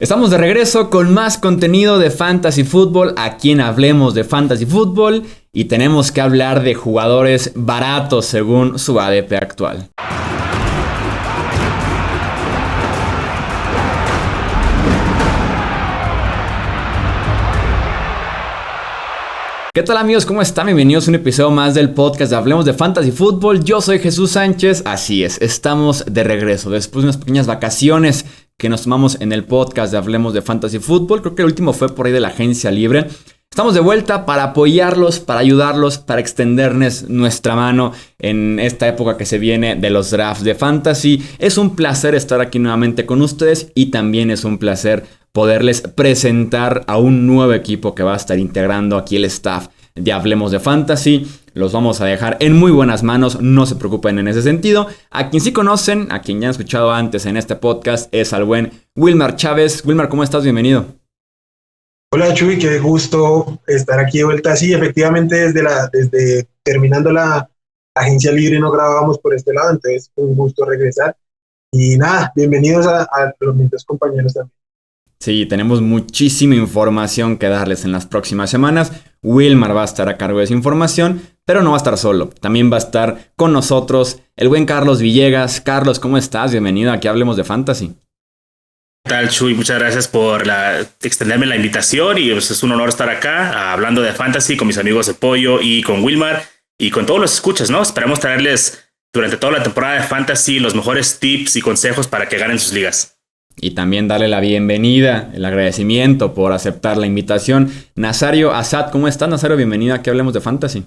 Estamos de regreso con más contenido de Fantasy Football aquí en Hablemos de Fantasy Football y tenemos que hablar de jugadores baratos según su ADP actual. ¿Qué tal amigos? ¿Cómo están? Bienvenidos a un episodio más del podcast de Hablemos de Fantasy Football. Yo soy Jesús Sánchez, así es, estamos de regreso después de unas pequeñas vacaciones que nos tomamos en el podcast de Hablemos de Fantasy Football. Creo que el último fue por ahí de la agencia libre. Estamos de vuelta para apoyarlos, para ayudarlos, para extenderles nuestra mano en esta época que se viene de los drafts de Fantasy. Es un placer estar aquí nuevamente con ustedes y también es un placer poderles presentar a un nuevo equipo que va a estar integrando aquí el staff de Hablemos de Fantasy. Los vamos a dejar en muy buenas manos, no se preocupen en ese sentido. A quien sí conocen, a quien ya han escuchado antes en este podcast, es al buen Wilmar Chávez. Wilmar, ¿cómo estás? Bienvenido. Hola Chuy, qué gusto estar aquí de vuelta. Sí, efectivamente desde terminando la agencia libre no grabábamos por este lado, entonces un gusto regresar. Y nada, bienvenidos a los mismos compañeros también. Sí, tenemos muchísima información que darles en las próximas semanas. Wilmar va a estar a cargo de esa información, pero no va a estar solo. También va a estar con nosotros el buen Carlos Villegas. Carlos, ¿cómo estás? Bienvenido, aquí Hablemos de Fantasy. ¿Qué tal, Chuy? Muchas gracias por extenderme la invitación y pues, es un honor estar acá hablando de Fantasy con mis amigos de Pollo y con Wilmar y con todos los escuchas, ¿no? Esperamos traerles durante toda la temporada de Fantasy los mejores tips y consejos para que ganen sus ligas. Y también darle la bienvenida, el agradecimiento por aceptar la invitación. Nazario Asad, ¿cómo estás, Nazario? Bienvenido a que Hablemos de Fantasy.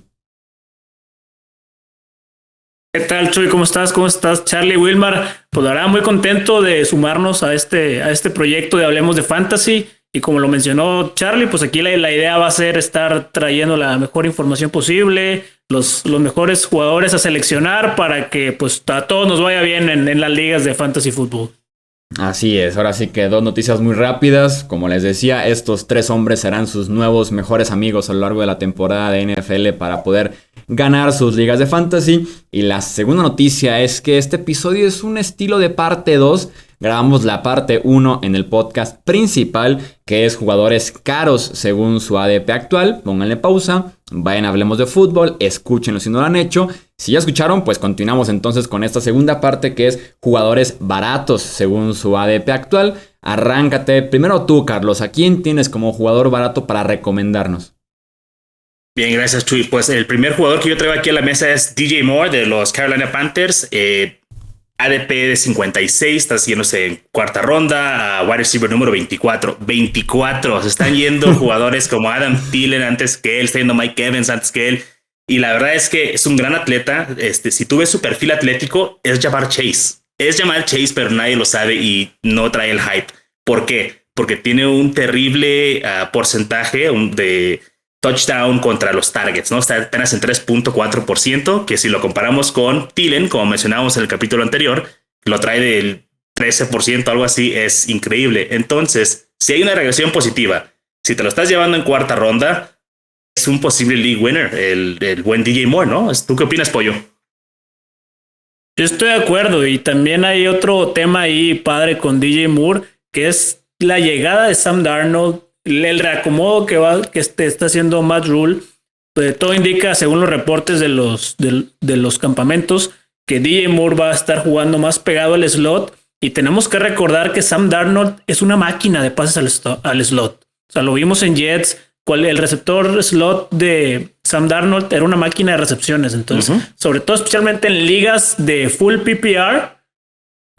¿Qué tal, Chuy? ¿Cómo estás? ¿Cómo estás, Charlie, Wilmar? Pues la verdad, muy contento de sumarnos a este proyecto de Hablemos de Fantasy. Y como lo mencionó Charlie, pues aquí la idea va a ser estar trayendo la mejor información posible, los mejores jugadores a seleccionar para que pues a todos nos vaya bien en las ligas de Fantasy Football. Así es, ahora sí que dos noticias muy rápidas. Como les decía, estos tres hombres serán sus nuevos mejores amigos a lo largo de la temporada de NFL para poder ganar sus ligas de fantasy. Y la segunda noticia es que este episodio es un estilo de parte 2. Grabamos la parte 1 en el podcast principal, que es jugadores caros según su ADP actual. Pónganle pausa, vayan a Hablemos de Fútbol, escúchenlo si no lo han hecho. Si ya escucharon, pues continuamos entonces con esta segunda parte, que es jugadores baratos según su ADP actual. Arráncate. Primero tú, Carlos, ¿a quién tienes como jugador barato para recomendarnos? Bien, gracias, Chuy. Pues el primer jugador que yo traigo aquí a la mesa es DJ Moore de los Carolina Panthers. ADP de 56, está yéndose en cuarta ronda a wide receiver número 24. 24, se están yendo jugadores como Adam Thielen antes que él, está yendo Mike Evans antes que él. Y la verdad es que es un gran atleta. Si tú ves su perfil atlético, es Ja'Marr Chase. Es Ja'Marr Chase, pero nadie lo sabe y no trae el hype. ¿Por qué? Porque tiene un terrible porcentaje de touchdown contra los targets, ¿no? Está apenas en 3.4%, que si lo comparamos con Thielen, como mencionábamos en el capítulo anterior, lo trae del 13%, algo así, es increíble. Entonces, si hay una regresión positiva, si te lo estás llevando en cuarta ronda, es un posible league winner, el buen DJ Moore, ¿no? ¿Tú qué opinas, Pollo? Yo estoy de acuerdo y también hay otro tema ahí padre con DJ Moore, que es la llegada de Sam Darnold, el reacomodo que está haciendo Matt Rule. Todo indica, según los reportes de los campamentos, que DJ Moore va a estar jugando más pegado al slot. Y tenemos que recordar que Sam Darnold es una máquina de pases al slot. O sea, lo vimos en Jets. El receptor slot de Sam Darnold era una máquina de recepciones. Entonces, sobre todo, especialmente en ligas de full PPR,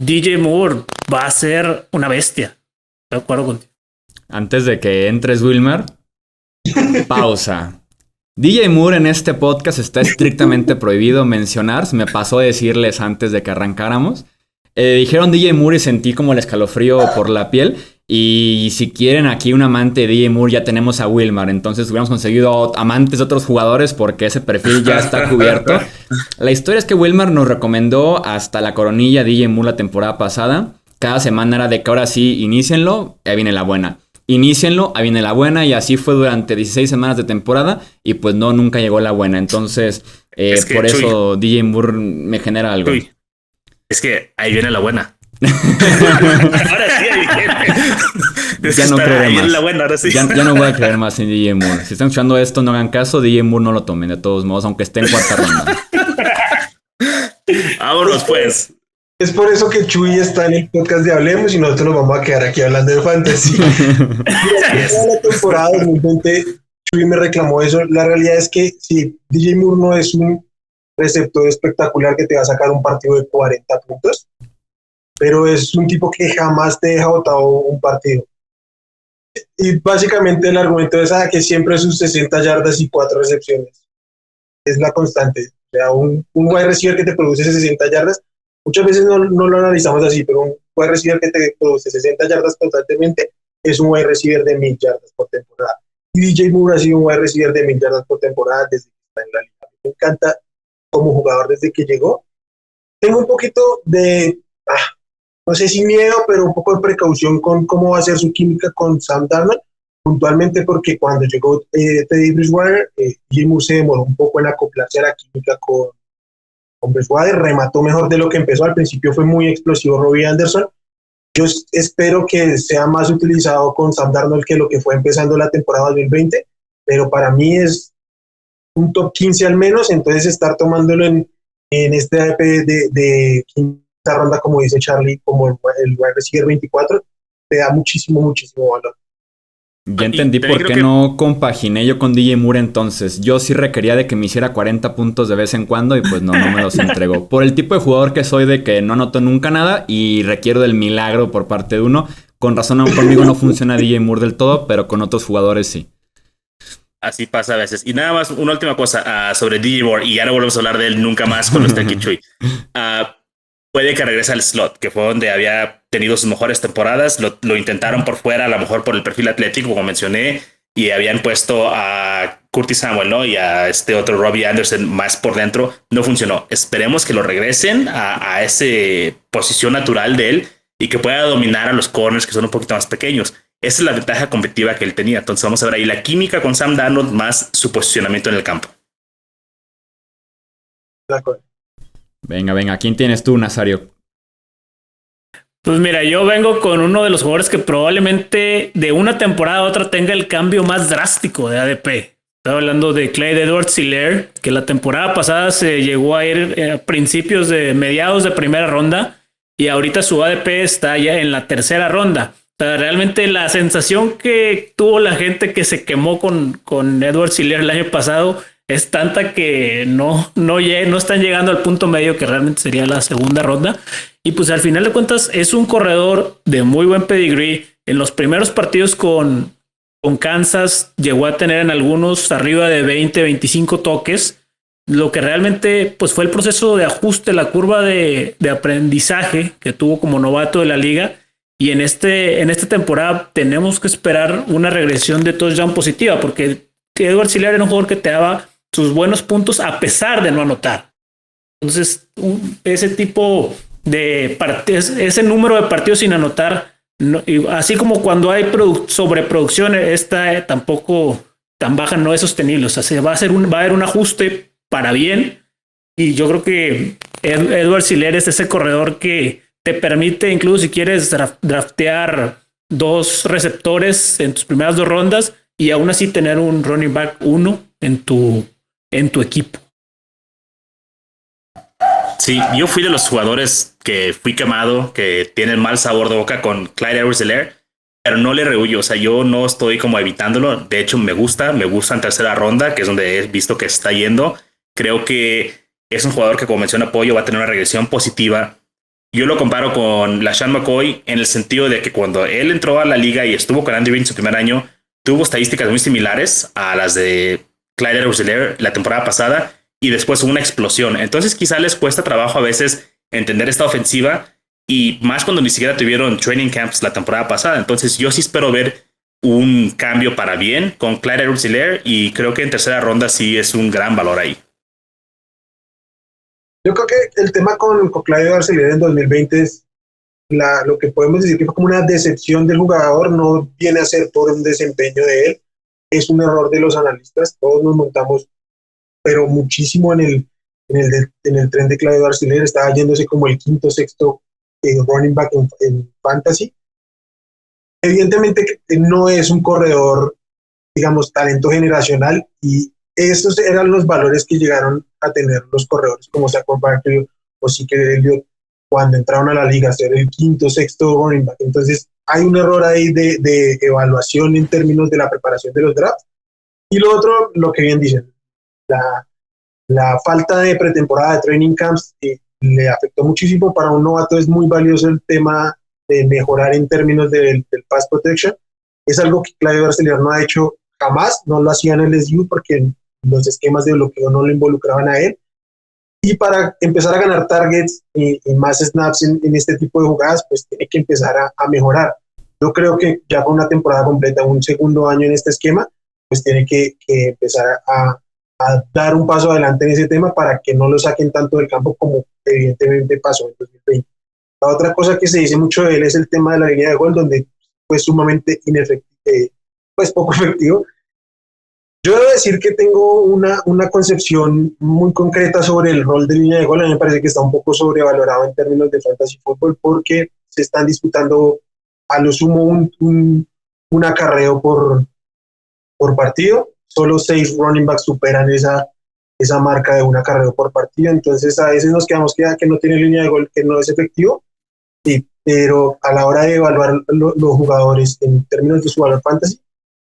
DJ Moore va a ser una bestia. De acuerdo contigo. Antes de que entres, Wilmar, pausa. DJ Moore en este podcast está estrictamente prohibido mencionar. Se me pasó a decirles antes de que arrancáramos. Dijeron DJ Moore y sentí como el escalofrío por la piel. Y si quieren aquí un amante de DJ Moore, ya tenemos a Wilmar. Entonces hubiéramos conseguido amantes de otros jugadores porque ese perfil ya está cubierto. La historia es que Wilmar nos recomendó hasta la coronilla DJ Moore la temporada pasada. Cada semana era de que ahora sí, inícienlo, ahí viene la buena. Inícienlo, ahí viene la buena. Y así fue durante 16 semanas de temporada. Y pues no, nunca llegó la buena. Entonces, por eso DJ Moore me genera algo. Es que ahí viene la buena. Ahora sí, hay gente. Ya no creeré más. La buena, ahora sí. Ya no voy a creer más en DJ Moore. Si están escuchando esto, no hagan caso. DJ Moore no lo tomen de todos modos, aunque esté en cuarta ronda. Vámonos, pues. Es por eso que Chuy está en el podcast de Hablemos y nosotros nos vamos a quedar aquí hablando de fantasy. Toda la temporada 2020, Chuy me reclamó eso. La realidad es que sí, DJ Moore no es un receptor espectacular que te va a sacar un partido de 40 puntos, pero es un tipo que jamás te deja botado un partido. Y básicamente el argumento es que siempre sus 60 yardas y 4 recepciones. Es la constante. O sea, un wide receiver que te produce 60 yardas, muchas veces no lo analizamos así, pero un wide receiver que te produce 60 yardas constantemente es un wide receiver de 1000 yardas por temporada. Y DJ Moore ha sido un wide receiver de 1000 yardas por temporada desde que está en la liga. Me encanta como jugador desde que llegó. Tengo un poquito de, no sé si miedo, pero un poco de precaución con cómo va a ser su química con Sam Darnold, puntualmente porque cuando llegó Teddy Bridgewater, DJ Moore se demoró un poco en acoplarse a la química con Bridgewater, remató mejor de lo que empezó. Al principio fue muy explosivo Robbie Anderson. Yo espero que sea más utilizado con Sam Darnold que lo que fue empezando la temporada 2020, pero para mí es un top 15 al menos, entonces estar tomándolo en este ADP de quinta ronda, como dice Charlie, como el wide receiver 24, te da muchísimo valor. Ya entendí por qué no compaginé yo con DJ Moore entonces. Yo sí requería de que me hiciera 40 puntos de vez en cuando y pues no me los entregó. Por el tipo de jugador que soy de que no anoto nunca nada y requiero del milagro por parte de uno. Con razón conmigo no funciona DJ Moore del todo, pero con otros jugadores sí. Así pasa a veces. Y nada más, una última cosa sobre DJ Moore, y ya no volvemos a hablar de él nunca más cuando esté aquí Chuy. Puede que regrese al slot, que fue donde había tenido sus mejores temporadas. Lo intentaron por fuera, a lo mejor por el perfil atlético, como mencioné, y habían puesto a Curtis Samuel, ¿no? Y a este otro Robbie Anderson más por dentro. No funcionó. Esperemos que lo regresen a esa posición natural de él y que pueda dominar a los corners que son un poquito más pequeños. Esa es la ventaja competitiva que él tenía. Entonces vamos a ver ahí la química con Sam Darnold más su posicionamiento en el campo. De acuerdo. Venga. ¿Quién tienes tú, Nazario? Pues mira, yo vengo con uno de los jugadores que probablemente de una temporada a otra tenga el cambio más drástico de ADP. Estaba hablando de Clyde Edwards-Helaire, que la temporada pasada se llegó a ir a principios de mediados de primera ronda y ahorita su ADP está ya en la tercera ronda. O sea, realmente la sensación que tuvo la gente que se quemó con Edwards-Helaire el año pasado es tanta que no están llegando al punto medio que realmente sería la segunda ronda. Y pues al final de cuentas es un corredor de muy buen pedigree. En los primeros partidos con Kansas llegó a tener en algunos arriba de 20, 25 toques. Lo que realmente pues fue el proceso de ajuste, la curva de aprendizaje que tuvo como novato de la liga. Y en esta temporada tenemos que esperar una regresión de touchdown positiva, porque Edwards-Helaire era un jugador que te daba sus buenos puntos a pesar de no anotar. Entonces, ese tipo de partidos, ese número de partidos sin anotar, así como cuando hay sobreproducción, esta tampoco tan baja no es sostenible. O sea, va a haber un ajuste para bien. Y yo creo que Edwards-Helaire es ese corredor que te permite, incluso si quieres draftear 2 receptores en tus primeras 2 rondas y aún así tener un running back 1 en tu equipo. Sí, yo fui de los jugadores que fui quemado, que tienen mal sabor de boca con Clyde Edwards-Helaire, pero no le rehuyo. O sea, yo no estoy como evitándolo. De hecho, me gusta en tercera ronda, que es donde he visto que está yendo. Creo que es un jugador que, como menciona Pollo, va a tener una regresión positiva. Yo lo comparo con LaShawn McCoy en el sentido de que cuando él entró a la liga y estuvo con Andy Reid su primer año, tuvo estadísticas muy similares a las de Clyde Edwards-Helaire la temporada pasada y después una explosión. Entonces quizá les cuesta trabajo a veces entender esta ofensiva y más cuando ni siquiera tuvieron training camps la temporada pasada. Entonces yo sí espero ver un cambio para bien con Clyde Edwards-Helaire y creo que en tercera ronda sí es un gran valor ahí. Yo creo que el tema con Clyde Edwards-Helaire en 2020 es lo que podemos decir que fue como una decepción del jugador, no viene a ser por un desempeño de él, es un error de los analistas. Todos nos montamos, pero muchísimo en el tren de Clyde Edwards-Helaire. Estaba yéndose como el quinto, sexto running back en fantasy. Evidentemente no es un corredor, digamos, talento generacional, y esos eran los valores que llegaron a tener los corredores como Saquon Barkley o Ezekiel Elliott cuando entraron a la liga, ser el quinto, sexto running back. Entonces hay un error ahí de evaluación en términos de la preparación de los drafts. Y lo otro, lo que bien dicen, la falta de pretemporada de training camps le afectó muchísimo. Para un novato es muy valioso el tema de mejorar en términos del pass protection. Es algo que Clyde Barcelona no ha hecho jamás, no lo hacía en el LSU porque los esquemas de bloqueo no lo involucraban a él. Y para empezar a ganar targets y más snaps en este tipo de jugadas, pues tiene que empezar a mejorar. Yo creo que ya con una temporada completa, un segundo año en este esquema, pues tiene que empezar a dar un paso adelante en ese tema para que no lo saquen tanto del campo como evidentemente pasó en 2020. La otra cosa que se dice mucho de él es el tema de la línea de gol, donde fue sumamente inefectivo, pues poco efectivo. Yo debo decir que tengo una concepción muy concreta sobre el rol de línea de gol. A mí me parece que está un poco sobrevalorado en términos de fantasy fútbol porque se están disputando a lo sumo un acarreo por partido. Solo 6 running backs superan esa marca de un acarreo por partido. Entonces a veces nos quedamos que no tiene línea de gol, que no es efectivo. Sí, pero a la hora de evaluar los jugadores en términos de su valor fantasy,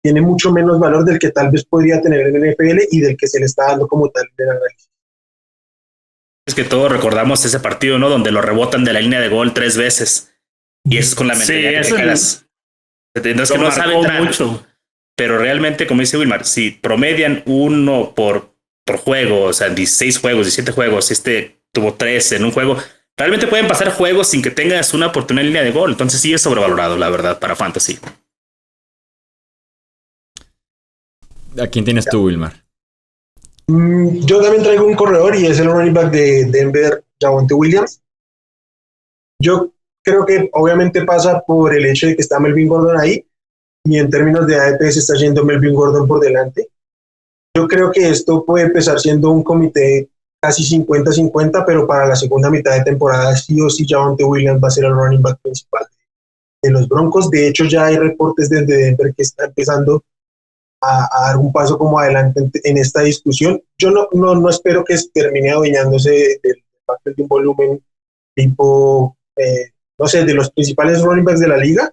tiene mucho menos valor del que tal vez podría tener en el NFL y del que se le está dando como tal en el análisis. Es que todos recordamos ese partido, ¿no? Donde lo rebotan de la línea de gol 3 veces. Y eso es con la mentalidad que te quedas. Entonces que no sabe mucho. Pero realmente, como dice Wilmar, si promedian uno por juego, o sea, 16 juegos, 17 juegos, tuvo 3 en un juego, realmente pueden pasar juegos sin que tengas una oportunidad en línea de gol. Entonces sí es sobrevalorado, la verdad, para fantasy. ¿A quién tienes tú, Wilmar? Yo también traigo un corredor y es el running back de Denver, Javonte Williams. Yo creo que obviamente pasa por el hecho de que está Melvin Gordon ahí, y en términos de ADP se está yendo Melvin Gordon por delante. Yo creo que esto puede empezar siendo un comité casi 50-50, pero para la segunda mitad de temporada sí o sí Javonte Williams va a ser el running back principal de los Broncos. De hecho, ya hay reportes desde Denver que está empezando a dar un paso como adelante en esta discusión. Yo no espero que termine adueñándose de un volumen tipo, no sé, de los principales running backs de la liga,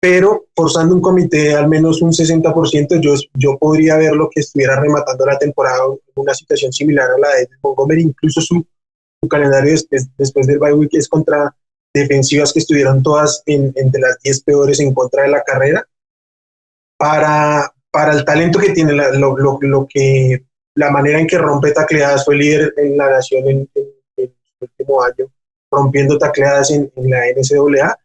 pero forzando un comité al menos un 60%, yo podría ver lo que estuviera rematando la temporada en una situación similar a la de Montgomery. Incluso su calendario después del bye week es contra defensivas que estuvieron todas entre las 10 peores en contra de la carrera. Para el talento que tiene, la manera en que rompe tacleadas, fue líder en la nación en el último año, rompiendo tacleadas en la NCAA.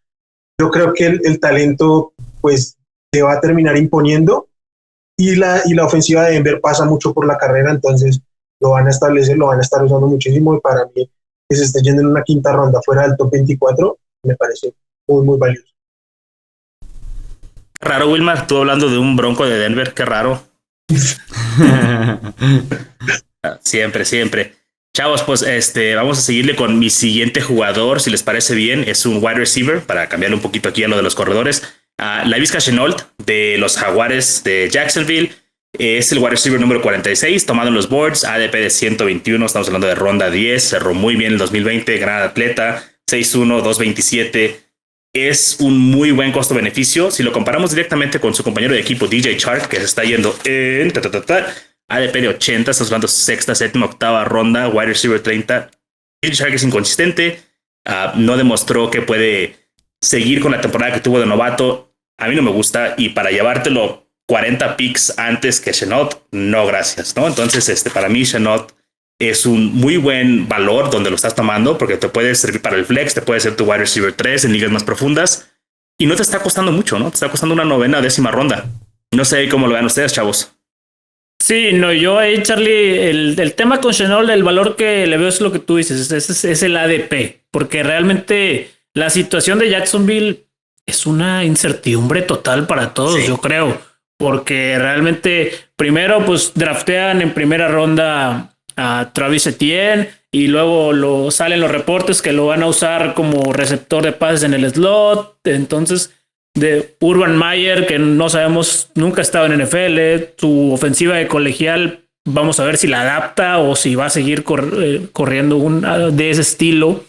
Yo creo que el talento pues se va a terminar imponiendo, y la ofensiva de Denver pasa mucho por la carrera, entonces lo van a establecer, lo van a estar usando muchísimo, y para mí que se esté yendo en una quinta ronda fuera del top 24 me parece muy, muy valioso. Raro, Wilmar, tú hablando de un Bronco de Denver, qué raro. Siempre. Chavos, pues vamos a seguirle con mi siguiente jugador, si les parece bien. Es un wide receiver, para cambiarle un poquito aquí a lo de los corredores. Laviska Shenault, de los Jaguares de Jacksonville. Es el wide receiver número 46, tomado en los boards, ADP de 121, estamos hablando de ronda 10, cerró muy bien el 2020, gran atleta, 6'1", 227. Es un muy buen costo-beneficio. Si lo comparamos directamente con su compañero de equipo, DJ Chark, que se está yendo en ADP de 80, estamos hablando sexta, séptima, octava ronda, wide receiver 30. DJ Chark es inconsistente, no demostró que puede seguir con la temporada que tuvo de novato. A mí no me gusta, y para llevártelo 40 picks antes que Shenault, no gracias, ¿no? Entonces, para mí Shenault es un muy buen valor donde lo estás tomando, porque te puede servir para el flex, te puede ser tu wide receiver 3 en ligas más profundas, y no te está costando mucho, ¿no? Te está costando una novena, décima ronda. No sé cómo lo vean ustedes, chavos. Sí, no, yo ahí, Charlie, el tema con Shenault, el valor que le veo es lo que tú dices, es el ADP, porque realmente la situación de Jacksonville es una incertidumbre total para todos, sí. Yo creo, porque realmente primero pues draftean en primera ronda a Travis Etienne, y luego salen los reportes que lo van a usar como receptor de pases en el slot. Entonces, de Urban Meyer, que no sabemos, nunca ha estado en NFL, su ofensiva de colegial, vamos a ver si la adapta o si va a seguir corriendo de ese estilo.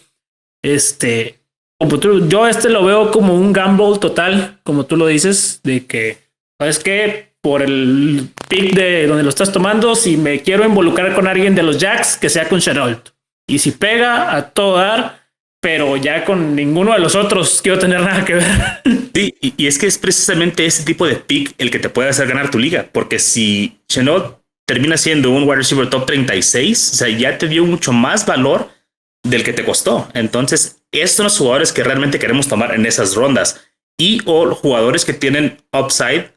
Yo lo veo como un gamble total, como tú lo dices, de que, ¿sabes qué? Por el pick de donde lo estás tomando, si me quiero involucrar con alguien de los Jacks, que sea con Shenault. Y si pega, a todo dar, pero ya con ninguno de los otros quiero tener nada que ver. Sí, y es que es precisamente ese tipo de pick el que te puede hacer ganar tu liga, porque si Shenault termina siendo un wide receiver top 36, o sea, ya te dio mucho más valor del que te costó. Entonces, estos son los jugadores que realmente queremos tomar en esas rondas, o jugadores que tienen upside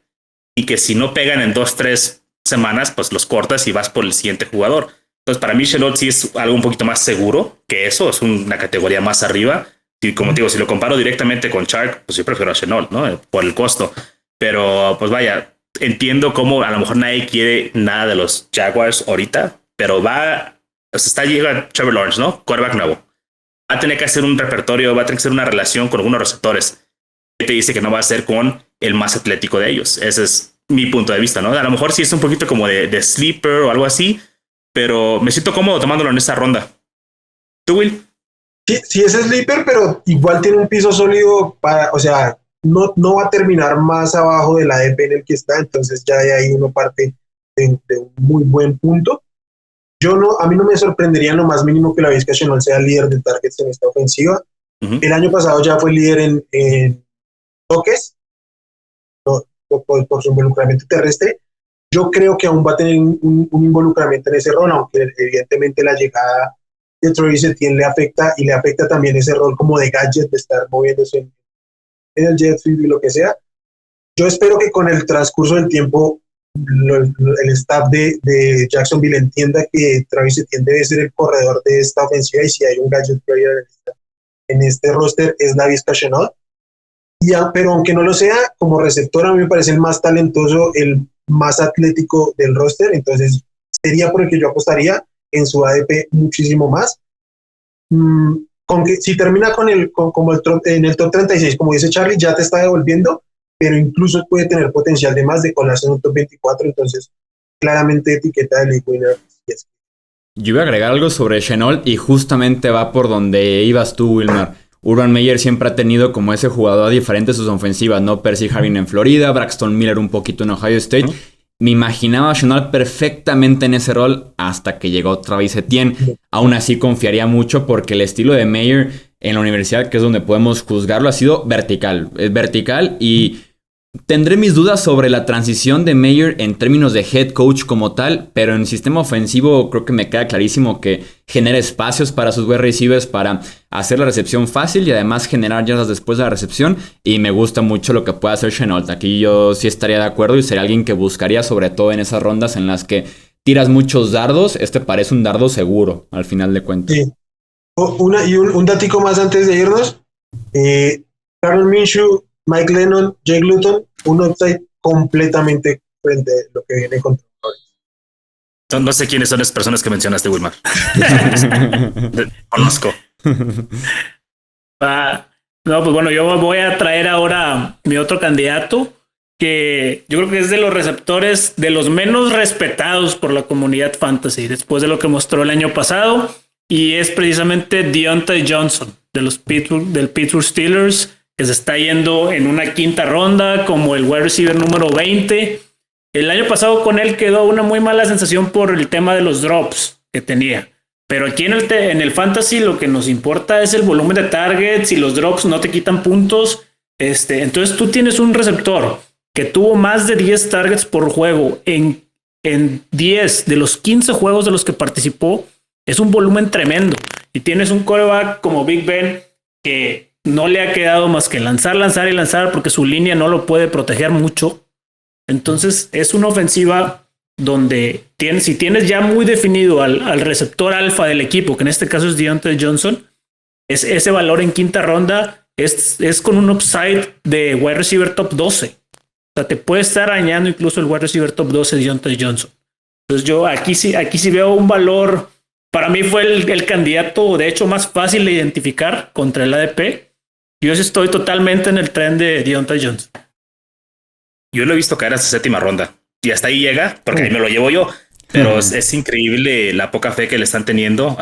y que si no pegan en 2-3 semanas, pues los cortas y vas por el siguiente jugador. Entonces, para mí, Shenault sí es algo un poquito más seguro que eso, es una categoría más arriba. Y como te digo, si lo comparo directamente con Chark, pues yo prefiero a Shenault, ¿no? Por el costo. Pero, pues vaya, entiendo cómo a lo mejor nadie quiere nada de los Jaguars ahorita, pero está llegando Trevor Lawrence, ¿no? Quarterback nuevo. Va a tener que hacer un repertorio, va a tener que hacer una relación con algunos receptores. ¿Qué te dice que no va a ser con el más atlético de ellos? Ese es mi punto de vista, ¿no? A lo mejor sí es un poquito como de sleeper o algo así, pero me siento cómodo tomándolo en esta ronda. ¿Tú, Will? Sí es sleeper, pero igual tiene un piso sólido o sea, no va a terminar más abajo del ADP en el que está, entonces ya de ahí uno parte de un muy buen punto. A mí no me sorprendería en lo más mínimo que la Vizca Shenault sea líder de targets en esta ofensiva. Uh-huh. El año pasado ya fue líder en toques por su involucramiento terrestre. Yo creo que aún va a tener un involucramiento en ese rol, aunque evidentemente la llegada de Travis Etienne le afecta, y le afecta también ese rol como de gadget, de estar moviéndose en el jet sweep y lo que sea. Yo espero que con el transcurso del tiempo el staff de Jacksonville entienda que Travis Etienne debe ser el corredor de esta ofensiva, y si hay un gadget player en este roster es la Vizca Shenault. Pero aunque no lo sea, como receptor a mí me parece el más talentoso, el más atlético del roster, entonces sería por el que yo apostaría en su ADP muchísimo más. Si termina en el top 36, como dice Charlie, ya te está devolviendo, pero incluso puede tener potencial de más, de colarse en un top 24, entonces claramente etiqueta de league winner. Yes. Yo iba a agregar algo sobre Shenault y justamente va por donde ibas tú, Wilmar. Urban Meyer siempre ha tenido como ese jugador diferente sus ofensivas, ¿no? Percy Harvin en Florida, Braxton Miller un poquito en Ohio State. Me imaginaba a Shenault perfectamente en ese rol hasta que llegó Travis Etienne. Aún así confiaría mucho porque el estilo de Meyer en la universidad, que es donde podemos juzgarlo, ha sido vertical. Es vertical y tendré mis dudas sobre la transición de Meyer en términos de head coach como tal, pero en el sistema ofensivo creo que me queda clarísimo que genera espacios para sus wide receivers para hacer la recepción fácil y además generar yardas después de la recepción, y me gusta mucho lo que puede hacer Shenault. Aquí yo sí estaría de acuerdo y sería alguien que buscaría, sobre todo en esas rondas en las que tiras muchos dardos. Parece un dardo seguro al final de cuentas. Sí. Un datico más antes de irnos. Gardner Minshew, Mike Lennon, Jake Luton, un upside completamente frente a lo que viene con Lawrence. No sé quiénes son las personas que mencionaste, Wilmar. Conozco. No, pues bueno, yo voy a traer ahora mi otro candidato, que yo creo que es de los receptores de los menos respetados por la comunidad fantasy después de lo que mostró el año pasado, y es precisamente Deontay Johnson del Pittsburgh Steelers, que se está yendo en una quinta ronda como el wide receiver número 20. El año pasado con él quedó una muy mala sensación por el tema de los drops que tenía. Pero aquí en el fantasy lo que nos importa es el volumen de targets, y los drops no te quitan puntos. Entonces tú tienes un receptor que tuvo más de 10 targets por juego en 10 de los 15 juegos de los que participó. Es un volumen tremendo. Y tienes un quarterback como Big Ben que no le ha quedado más que lanzar y lanzar, porque su línea no lo puede proteger mucho. Entonces es una ofensiva donde si tienes ya muy definido al receptor alfa del equipo, que en este caso es Deontay Johnson, ese valor en quinta ronda es con un upside de wide receiver top 12. O sea, te puede estar arañando incluso el wide receiver top 12 de Deontay Johnson. Entonces yo aquí sí veo un valor para mí fue el candidato, de hecho, más fácil de identificar contra el ADP. Yo estoy totalmente en el tren de Deontay Johnson. Yo lo he visto caer hasta séptima ronda y hasta ahí llega, porque ahí me lo llevo yo. Pero es increíble la poca fe que le están teniendo.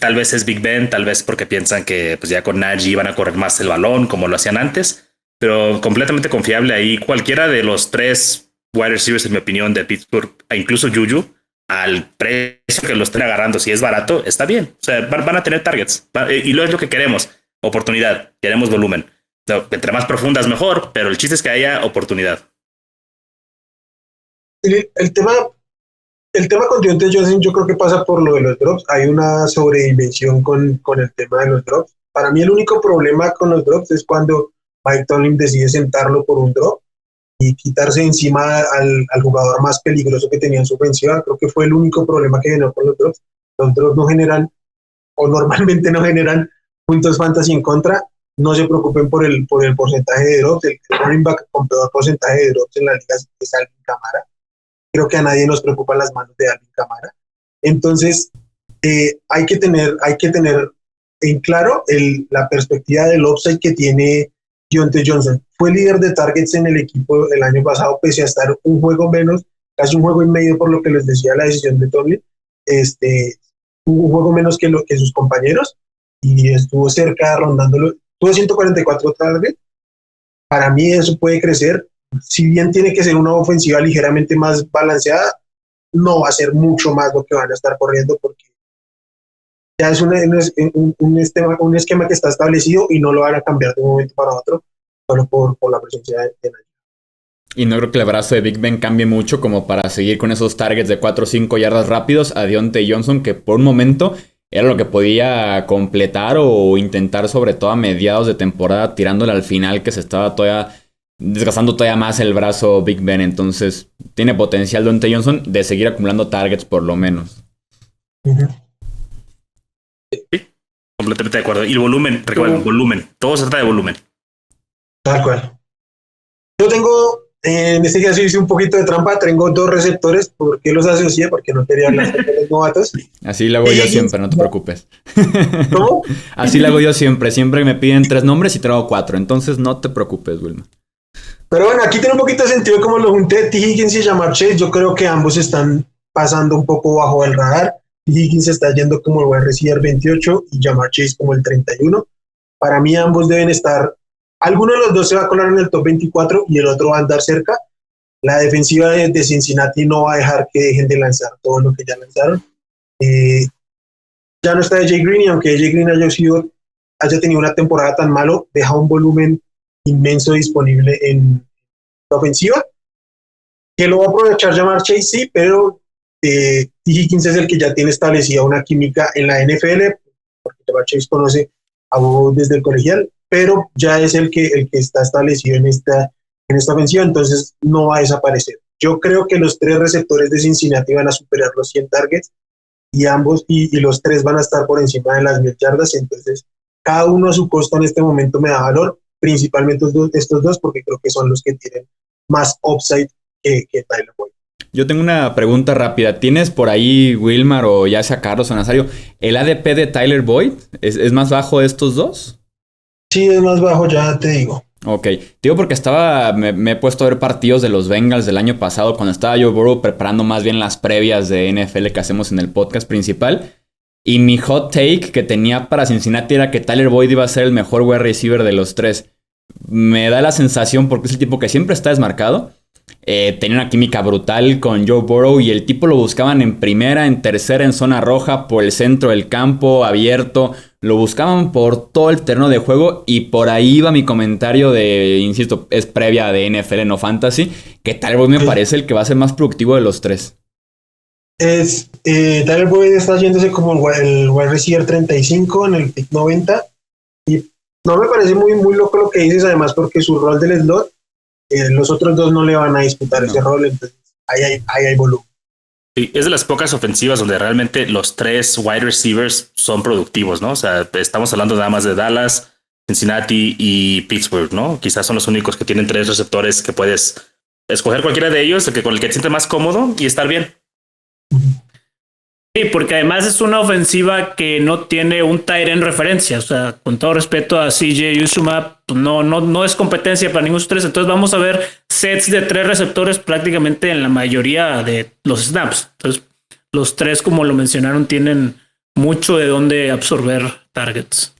Tal vez es Big Ben, tal vez porque piensan que pues ya con Najee van a correr más el balón como lo hacían antes, pero completamente confiable ahí. Cualquiera de los 3 wide receivers, en mi opinión, de Pittsburgh, e incluso Juju, al precio que lo estén agarrando, si es barato, está bien. O sea, van a tener targets y lo es lo que queremos. Oportunidad, queremos volumen. Entre más profundas mejor, pero el chiste es que haya oportunidad. El tema con Deontay Johnson yo creo que pasa por lo de los drops. Hay una sobredimensión con el tema de los drops. Para mí el único problema con los drops es cuando Mike Tomlin decide sentarlo por un drop y quitarse encima al jugador más peligroso que tenía en su ofensiva. Creo que fue el único problema que generó con los drops. Los drops no generan, o normalmente no generan, puntos fantasy en contra. No se preocupen por el porcentaje de drops. El running back con peor porcentaje de drops en la liga es Alvin Kamara. Creo que a nadie nos preocupan las manos de Alvin Kamara. Entonces, hay que tener en claro la perspectiva del upside que tiene Deontay Johnson. Fue líder de targets en el equipo el año pasado, pese a estar un juego menos, casi un juego y medio por lo que les decía la decisión de Tomlin. Un juego menos que sus compañeros y estuvo cerca rondándolo. Tuvo 144 targets. Para mí eso puede crecer. Si bien tiene que ser una ofensiva ligeramente más balanceada, no va a ser mucho más lo que van a estar corriendo porque ya es un esquema que está establecido y no lo van a cambiar de un momento para otro solo por la presencia de Najee. Y no creo que el brazo de Big Ben cambie mucho como para seguir con esos targets de 4 o 5 yardas rápidos a Deontay Johnson, que por un momento era lo que podía completar o intentar, sobre todo a mediados de temporada, tirándole al final, que se estaba todavía desgastando todavía más el brazo Big Ben. Entonces tiene potencial Deontay Johnson de seguir acumulando targets por lo menos. Sí, completamente de acuerdo. Y el volumen, recuerden, volumen. Todo se trata de volumen. Tal cual. Yo tengo, en este caso hice un poquito de trampa, tengo 2 receptores. ¿Por qué los asocié? Porque no quería hablar de los novatos. Así lo hago yo siempre, no te preocupes. ¿Cómo? Así lo hago yo siempre. Siempre me piden 3 nombres y traigo 4. Entonces no te preocupes, Wilma. Pero bueno, aquí tiene un poquito de sentido como lo junté. T. Higgins y Ja'Marr Chase. Yo creo que ambos están pasando un poco bajo el radar. T. Higgins está yendo como el wide receiver 28 y Ja'Marr Chase como el 31. Para mí ambos deben estar, alguno de los dos se va a colar en el top 24 y el otro va a andar cerca. La defensiva de Cincinnati no va a dejar que dejen de lanzar todo lo que ya lanzaron. Ya no está AJ Green y aunque AJ Green haya tenido una temporada tan malo, deja un volumen inmenso disponible en la ofensiva, que lo va a aprovechar Ja'Marr Chase, sí, pero T. Higgins es el que ya tiene establecida una química en la NFL, porque Ja'Marr Chase conoce a Bob desde el colegial, pero ya es el que está establecido en esta ofensiva, entonces no va a desaparecer. Yo creo que los 3 receptores de Cincinnati van a superar los 100 targets y ambos, y los 3 van a estar por encima de las 1000 yardas, entonces cada uno a su costo en este momento me da valor, principalmente estos dos, porque creo que son los que tienen más upside que Tyler Boyd. Yo tengo una pregunta rápida. ¿Tienes por ahí, Wilmar, o ya sea Carlos o Nazario, el ADP de Tyler Boyd? ¿Es más bajo de estos dos? Sí, es más bajo, ya te digo. Ok, digo porque me he puesto a ver partidos de los Bengals del año pasado cuando estaba Joe Burrow preparando más bien las previas de NFL que hacemos en el podcast principal. Y mi hot take que tenía para Cincinnati era que Tyler Boyd iba a ser el mejor wide receiver de los 3. Me da la sensación, porque es el tipo que siempre está desmarcado. Tenía una química brutal con Joe Burrow y el tipo lo buscaban en primera, en tercera, en zona roja, por el centro del campo, abierto. Lo buscaban por todo el terreno de juego y por ahí iba mi comentario de, insisto, es previa de NFL, no fantasy, que Tyler Boyd me parece el que va a ser más productivo de los 3. Tyler Boyd está yéndose como el wide receiver 35 en el pick 90 y no me parece muy, muy loco lo que dices, además porque su rol del slot, los otros 2 no le van a disputar ese rol, entonces ahí hay volumen. Sí, es de las pocas ofensivas donde realmente los 3 wide receivers son productivos, ¿no? O sea, estamos hablando nada más de Dallas, Cincinnati y Pittsburgh, ¿no? Quizás son los únicos que tienen 3 receptores que puedes escoger cualquiera de ellos, con el que te sientes más cómodo y estar bien. Sí, porque además es una ofensiva que no tiene un tight end referencia. O sea, con todo respeto a CJ Uzomah, pues no es competencia para ninguno de los tres. Entonces vamos a ver sets de 3 receptores prácticamente en la mayoría de los snaps. Entonces, los 3, como lo mencionaron, tienen mucho de dónde absorber targets.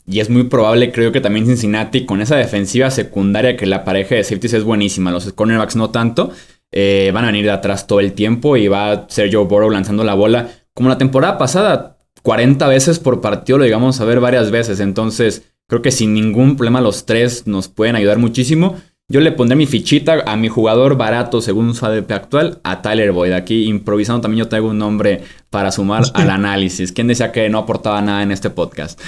Y es muy probable, creo que también Cincinnati, con esa defensiva secundaria que la pareja de safeties es buenísima, los cornerbacks no tanto, van a venir de atrás todo el tiempo y va a ser Joe Burrow lanzando la bola como la temporada pasada, 40 veces por partido, lo llegamos a ver varias veces. Entonces creo que sin ningún problema los 3 nos pueden ayudar muchísimo. Yo le pondré mi fichita a mi jugador barato según su ADP actual, a Tyler Boyd. Aquí improvisando también yo traigo un nombre para sumar al análisis. ¿Quién decía que no aportaba nada en este podcast?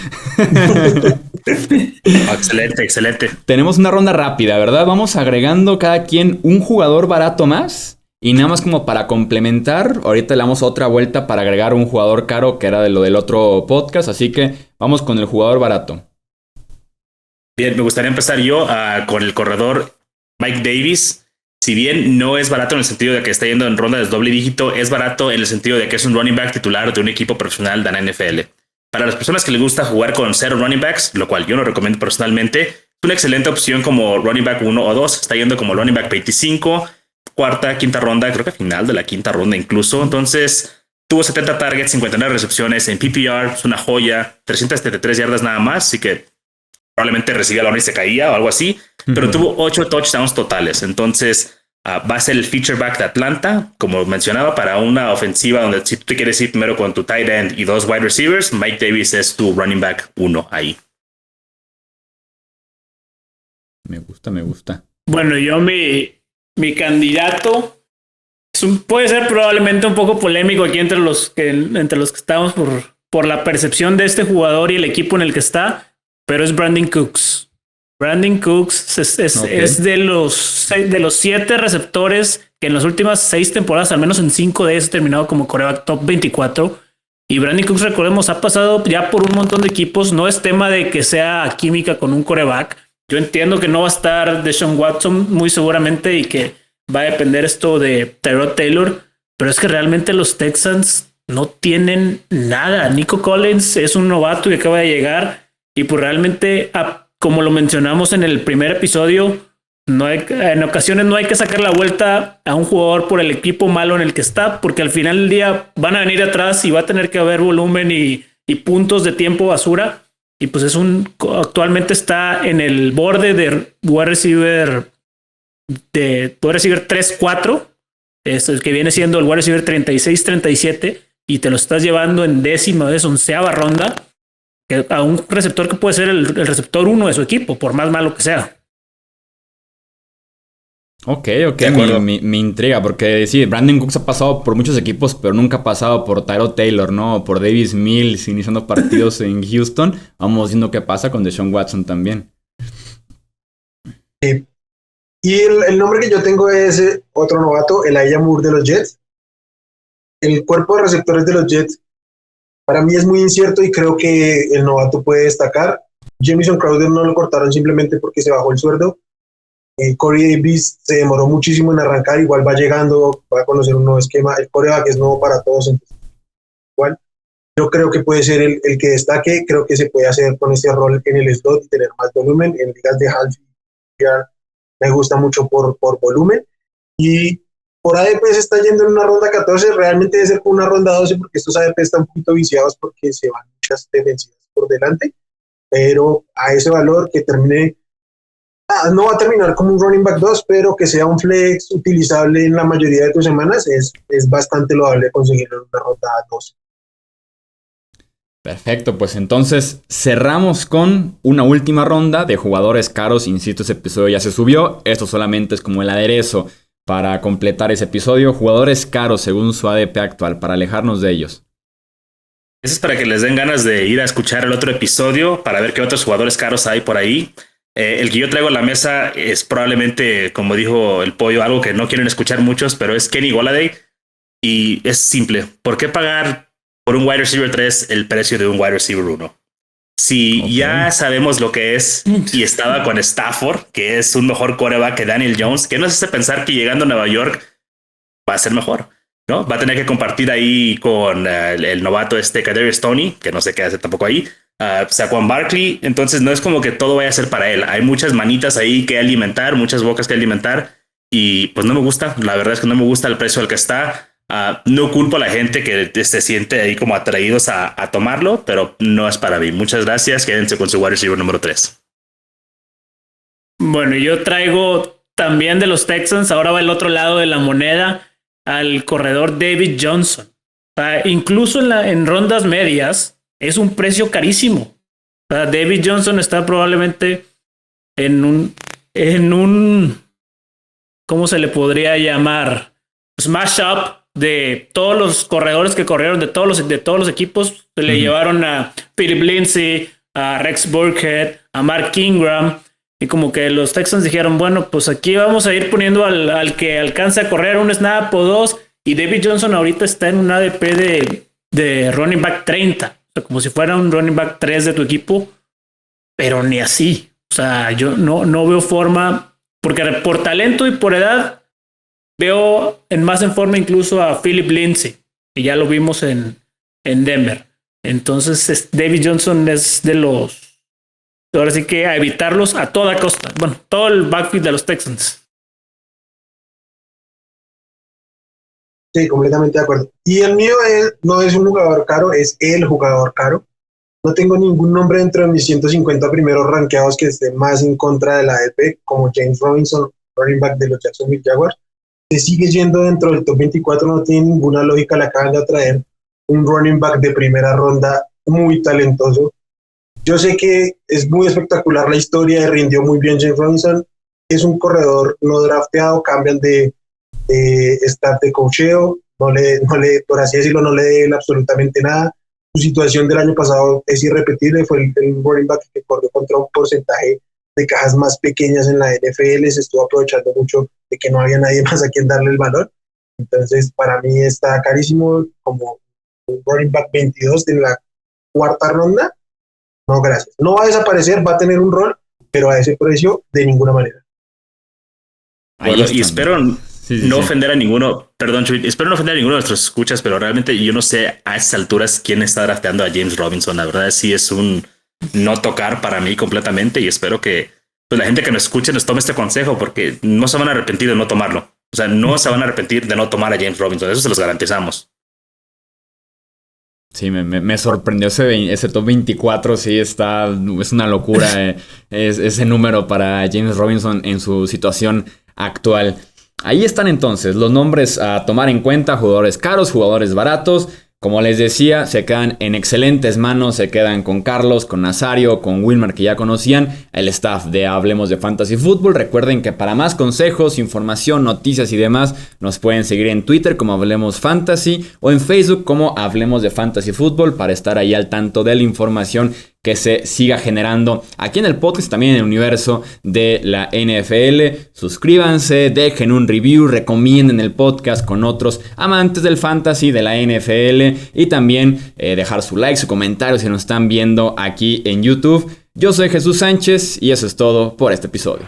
Excelente. Tenemos una ronda rápida, ¿verdad? Vamos agregando cada quien un jugador barato más. Y nada más como para complementar, ahorita le damos otra vuelta para agregar un jugador caro que era de lo del otro podcast. Así que vamos con el jugador barato. Bien, me gustaría empezar yo con el corredor Mike Davis. Si bien no es barato en el sentido de que está yendo en ronda de doble dígito, es barato en el sentido de que es un running back titular de un equipo profesional de la NFL. Para las personas que les gusta jugar con 0 running backs, lo cual yo no recomiendo personalmente, es una excelente opción como running back 1 o 2. Está yendo como running back 25, cuarta, quinta ronda, creo que final de la quinta ronda incluso. Entonces tuvo 70 targets, 59 recepciones en PPR, es una joya, 373 yardas nada más, así que probablemente recibía la bola y se caía o algo así, pero tuvo 8 touchdowns totales. Entonces va a ser el feature back de Atlanta, como mencionaba, para una ofensiva donde si tú te quieres ir primero con tu tight end y 2 wide receivers, Mike Davis es tu running back 1 ahí. Me gusta. Bueno, yo mi candidato puede ser probablemente un poco polémico aquí entre los que estamos por la percepción de este jugador y el equipo en el que está, pero es Brandon Cooks. Brandon Cooks es de los 7 receptores que en las últimas 6 temporadas, al menos en 5 de ellos, ha terminado como quarterback top 24. Y Brandon Cooks, recordemos, ha pasado ya por un montón de equipos. No es tema de que sea química con un quarterback. Yo entiendo que no va a estar Deshaun Watson muy seguramente y que va a depender esto de Tyrod Taylor, pero es que realmente los Texans no tienen nada. Nico Collins es un novato que acaba de llegar y pues realmente, como lo mencionamos en el primer episodio, en ocasiones no hay que sacar la vuelta a un jugador por el equipo malo en el que está, porque al final del día van a venir atrás y va a tener que haber volumen y puntos de tiempo basura. Y pues actualmente está en el borde de wide receiver 3-4, es el que viene siendo el wide receiver 36-37, y te lo estás llevando en 11ª ronda a un receptor que puede ser el receptor 1 de su equipo, por más malo que sea. Ok, me intriga, porque sí, Brandon Cooks ha pasado por muchos equipos, pero nunca ha pasado por Tyrod Taylor, ¿no? Por Davis Mills iniciando partidos en Houston. Vamos viendo qué pasa con Deshaun Watson también. Y el nombre que yo tengo es otro novato, Elijah Moore de los Jets. El cuerpo de receptores de los Jets para mí es muy incierto y creo que el novato puede destacar. Jamison Crowder no lo cortaron simplemente porque se bajó el sueldo. Corey Davis se demoró muchísimo en arrancar, igual va llegando, va a conocer un nuevo esquema. El coreback es nuevo para todos, entonces, igual yo creo que puede ser el que destaque. Creo que se puede hacer con ese rol en el slot y tener más volumen. En ligas de half me gusta mucho por volumen. Y por ADP se está yendo en una ronda 14, realmente debe ser con una ronda 12 porque estos ADP están un poquito viciados porque se van muchas defensivas por delante, pero a ese valor que termine, no va a terminar como un running back 2, pero que sea un flex utilizable en la mayoría de tus semanas, es bastante loable conseguirlo en una ronda 12. Perfecto, pues entonces cerramos con una última ronda de jugadores caros. Insisto, ese episodio ya se subió, esto solamente es como el aderezo para completar ese episodio. Jugadores caros según su ADP actual, para alejarnos de ellos. Eso es para que les den ganas de ir a escuchar el otro episodio para ver qué otros jugadores caros hay por ahí. El que yo traigo a la mesa es probablemente, como dijo el pollo, algo que no quieren escuchar muchos, pero es Kenny Golladay. Y es simple. ¿Por qué pagar por un wide receiver 3 el precio de un wide receiver 1? Si ya sabemos lo que es y estaba con Stafford, que es un mejor quarterback que Daniel Jones, que nos hace pensar que llegando a Nueva York va a ser mejor. ¿no? Va a tener que compartir ahí con el novato Kadarius Toney, que no sé qué hace tampoco ahí, Saquon Barkley. Entonces no es como que todo vaya a ser para él. Hay muchas manitas ahí que alimentar, muchas bocas que alimentar, y pues no me gusta. La verdad es que no me gusta el precio al que está. No culpo a la gente que se siente ahí como atraídos a tomarlo, pero no es para mí. Muchas gracias. Quédense con su wide receiver número 3. Bueno, yo traigo también de los Texans, ahora va el otro lado de la moneda, al corredor David Johnson. Incluso en rondas medias es un precio carísimo. David Johnson está probablemente en un ¿cómo se le podría llamar? Smash up de todos los corredores que corrieron de todos los equipos. Se le llevaron a Philip Lindsay, a Rex Burkhead, a Mark Ingram, y como que los Texans dijeron, bueno, pues aquí vamos a ir poniendo al que alcance a correr un snap o dos, y David Johnson ahorita está en un ADP de running back 30, o sea, como si fuera un running back 3 de tu equipo, pero ni así. O sea, yo no veo forma, porque por talento y por edad veo más en forma incluso a Philip Lindsay, que ya lo vimos en Denver. Entonces David Johnson es de los, ahora sí que a evitarlos a toda costa. Bueno, todo el backfield de los Texans. Sí, completamente de acuerdo. Y el mío no es un jugador caro, es el jugador caro. No tengo ningún nombre dentro de mis 150 primeros rankeados que esté más en contra de la ADP, como James Robinson, running back de los Jacksonville Jaguars. Se sigue yendo dentro del top 24, no tiene ninguna lógica. Le acaban de atraer un running back de primera ronda muy talentoso. Yo sé que es muy espectacular la historia, rindió muy bien James Robinson. Es un corredor no drafteado, cambian de staff de coacheo, no le, por así decirlo, no le deben absolutamente nada. Su situación del año pasado es irrepetible, fue el running back que corrió contra un porcentaje de cajas más pequeñas en la NFL, se estuvo aprovechando mucho de que no había nadie más a quien darle el valor. Entonces, para mí está carísimo, como un running back 22 de la cuarta ronda. No, gracias. No va a desaparecer, va a tener un rol, pero a ese precio, de ninguna manera. Bueno, y espero no ofender a ninguno, perdón, Chuy, espero no ofender a ninguno de nuestros escuchas, pero realmente yo no sé a estas alturas quién está drafteando a James Robinson. La verdad sí es un no tocar para mí completamente, y espero que pues, la gente que nos escuche nos tome este consejo, porque no se van a arrepentir de no tomarlo. O sea, no se van a arrepentir de no tomar a James Robinson, eso se los garantizamos. Sí, me sorprendió ese top 24, sí, es una locura ese número para James Robinson en su situación actual. Ahí están entonces los nombres a tomar en cuenta, jugadores caros, jugadores baratos. Como les decía, se quedan en excelentes manos, se quedan con Carlos, con Nazario, con Wilmer, que ya conocían, el staff de Hablemos de Fantasy Football. Recuerden que para más consejos, información, noticias y demás, nos pueden seguir en Twitter como Hablemos Fantasy o en Facebook como Hablemos de Fantasy Football para estar ahí al tanto de la información que se siga generando aquí en el podcast, también en el universo de la NFL. Suscríbanse, dejen un review, recomienden el podcast con otros amantes del fantasy, de la NFL, y también dejar su like, su comentario si nos están viendo aquí en YouTube. Yo soy Jesús Sánchez y eso es todo por este episodio.